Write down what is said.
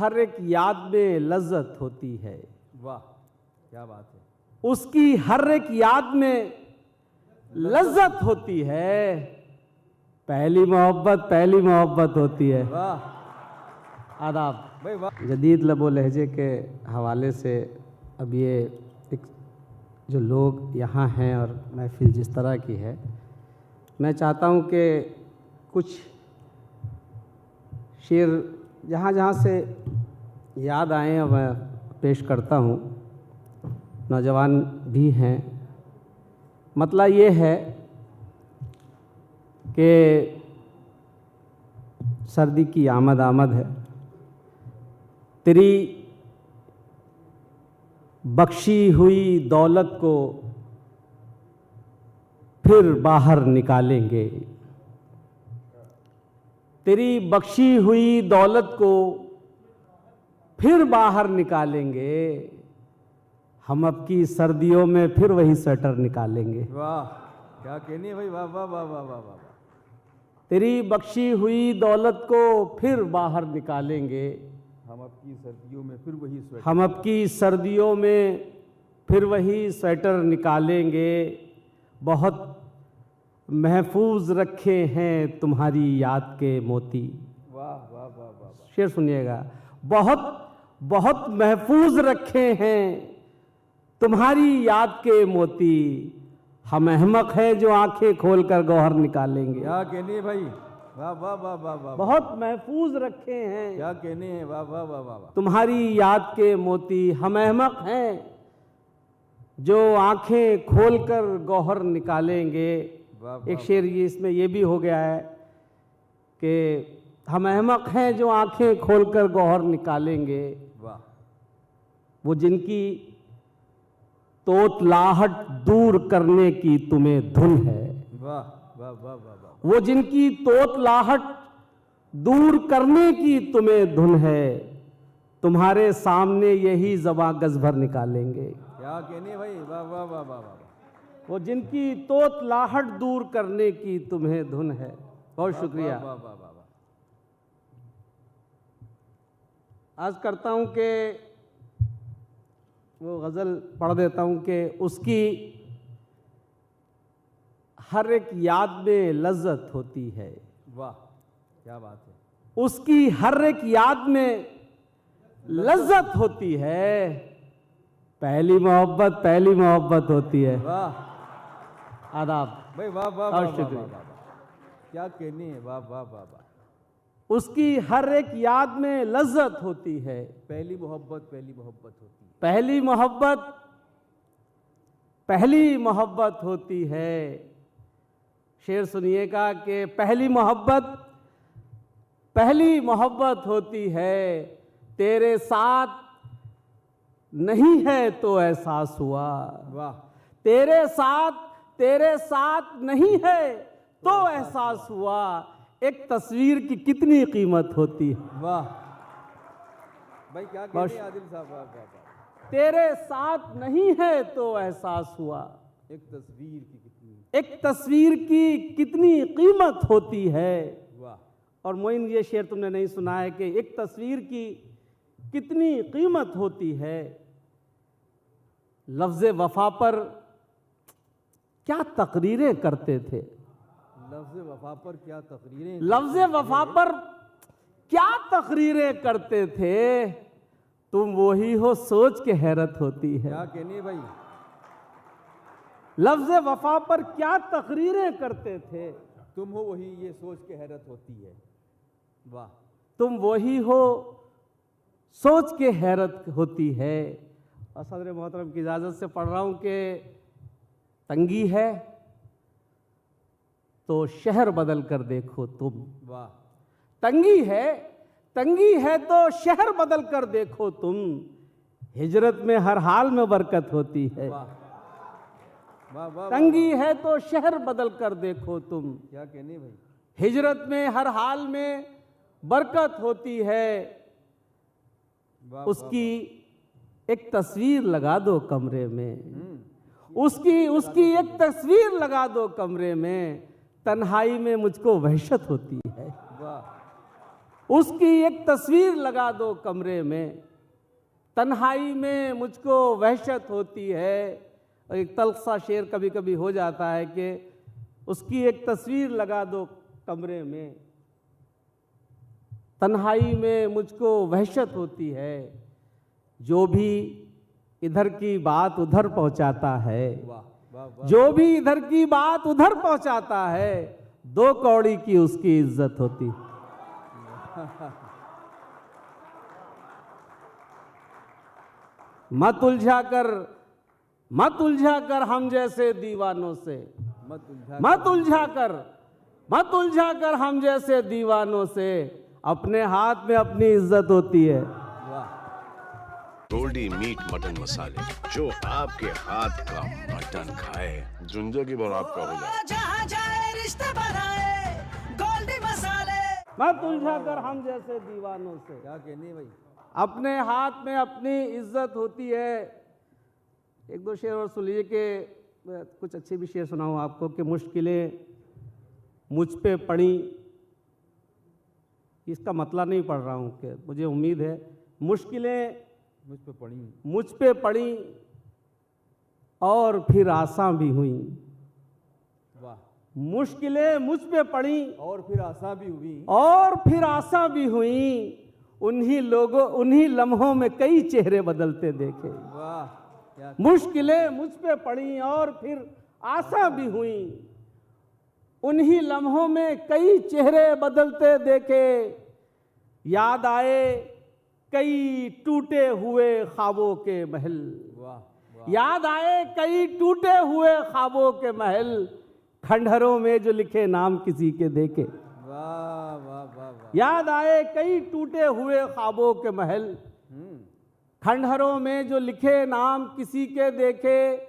हर एक याद में लज्जत होती है। वाह क्या बात है। उसकी हर एक याद में लज्जत होती है। पहली मोहब्बत होती है। वाह आदाब भाई वाह। जदीद लबो लहजे के हवाले से अब ये एक जो लोग यहाँ हैं और महफिल जिस तरह की है, मैं चाहता हूँ कि कुछ शेर जहाँ जहाँ से याद आए हैं मैं पेश करता हूँ। नौजवान भी हैं। मतलब ये है कि सर्दी की आमद है। तेरी बख्शी हुई दौलत को फिर बाहर निकालेंगे। तेरी बख्शी हुई दौलत को फिर बाहर निकालेंगे। हम अब की सर्दियों में फिर वही स्वेटर निकालेंगे। वाह क्या कहनी है भाई। वाह वाह वाह वाह वाह वाह। तेरी बख्शी हुई दौलत को फिर बाहर निकालेंगे। हम अब की सर्दियों में फिर वही स्वेटर। हम अब की सर्दियों में फिर वही स्वेटर निकालेंगे। बहुत महफूज रखे हैं तुम्हारी याद के मोती। वाह वाह वाह वाह। शेर सुनिएगा। बहुत महफूज रखे हैं तुम्हारी याद के मोती। हम अहमक हैं जो आंखें खोलकर गौहर निकालेंगे। क्या कहनी है भाई। वाह वाह वाह वाह वाह। बहुत महफूज रखे हैं क्या कहने हैं। वाह वाह वाह वाह वाह। तुम्हारी याद के मोती। हम अहमक हैं जो आंखें खोलकर गौहर निकालेंगे। एक शेर ये इसमें ये भी हो गया है कि हम अहमक हैं जो आंखें खोलकर गौहर निकालेंगे। वाह। वो जिनकी तोतलाहट दूर करने की तुम्हें धुन है। वाह वाह वाह वाह। वो जिनकी तोतलाहट दूर करने की तुम्हें धुन है। तुम्हारे सामने यही ज़बां गज भर निकालेंगे। क्या कहने भाई। वाह वाह वाह वाह वाह। वो जिनकी तोतलाहट दूर करने की तुम्हें धुन है। बहुत शुक्रिया। वाह वाह वाह। आज करता हूं कि वो गज़ल पढ़ देता हूं कि उसकी हर एक याद में लज्जत होती है। वाह क्या बात है। उसकी हर एक याद में लज्जत होती है। पहली मोहब्बत होती है। वाह आदाब भाई। वाह वाह और वाह शुक्रिया। वाह। क्या कहनी है। वाह वाह वाह वाह। उसकी हर एक याद में लज्जत होती है। पहली मोहब्बत होती है। पहली मोहब्बत होती है। शेर सुनिएगा कि पहली मोहब्बत होती है। तेरे साथ नहीं है तो एहसास हुआ। वाह। तेरे साथ नहीं है तो एहसास हुआ। एक तस्वीर की कितनी कीमत होती है। वाह भाई क्या कहने हैं आदिल साहब। वाह वाह वाह। तेरे साथ नहीं है तो एहसास हुआ। एक तस्वीर की कितनी कीमत होती है। वाह। और मोइन ये शेर तुमने नहीं सुना है कि एक तस्वीर की कितनी कीमत होती है। लफ्ज़ वफा पर क्या तकरीरें करते थे। लफ्ज़ वफा पर क्या तकरीरें करते थे। तुम वही हो सोच के हैरत होती है। क्या कहनी भाई। लफ्ज़ वफा पर क्या तकरीरें करते थे। तुम हो वही ये सोच के हैरत होती है। वाह। तुम वही हो सोच के हैरत होती है। और सदर मोहतरम की इजाज़त से पढ़ रहा हूँ कि तंगी है तो शहर बदल कर देखो तुम। वाह। तंगी है तो शहर बदल कर देखो तुम। हिजरत में हर हाल में बरकत होती है। वाह वाह वाह। तंगी है तो शहर बदल कर देखो तुम। क्या कहने भाई। हिजरत में हर हाल में बरकत होती है। उसकी एक तस्वीर लगा दो कमरे में। उसकी एक तस्वीर लगा दो कमरे में। तन्हाई में मुझको वहशत होती है। वाह। उसकी एक तस्वीर लगा दो कमरे में, तन्हाई में मुझको वहशत होती है। और एक तल्ख सा शेर कभी कभी हो जाता है कि उसकी एक तस्वीर लगा दो कमरे में, तन्हाई में मुझको वहशत होती है। जो भी इधर की बात उधर पहुंचाता है, वाह वाह वाह। जो भी इधर की बात उधर पहुंचाता है, 2 कौड़ी की उसकी इज्जत होती। मत उलझा कर हम जैसे दीवानों से, मत उलझा कर हम जैसे दीवानों से, अपने हाथ में अपनी इज्जत होती है। गोल्डी मीट मटन मसाले, जो आपके हाथ का मटन खाए जिंदगी भर आपका हो जाए। जहाँ जाए रिश्ते बनाए गोल्डी मसाले। मत उलझा कर हम जैसे दीवानों से, क्या कहने भाई। अपने हाथ में अपनी इज्जत होती है। एक दो शेर और सुन लीजिए कि कुछ अच्छे भी शेर सुनाऊं आपको कि मुश्किलें मुझ पे पड़ी, इसका मतलब नहीं पढ़ रहा हूं कि मुझे उम्मीद है मुश्किलें मुझ पे पड़ी और फिर आसान भी हुई। वाह। मुश्किलें मुझ पे पड़ी और फिर आसान भी हुई, और फिर आसान भी हुई। उन्हीं लम्हों में कई चेहरे बदलते देखे। वाह क्या। मुश्किलें मुझ पे पड़ी और फिर आसान भी हुई, उन्हीं लम्हों में कई चेहरे बदलते देखे। याद आए कई टूटे हुए ख्वाबों के महल, वाह। याद आए कई टूटे हुए ख्वाबों के महल, खंडहरों में जो लिखे नाम किसी के देखे। वाह वाह वाह वाह। याद आए कई टूटे हुए ख्वाबों के महल, खंडहरों में जो लिखे नाम किसी के देखे।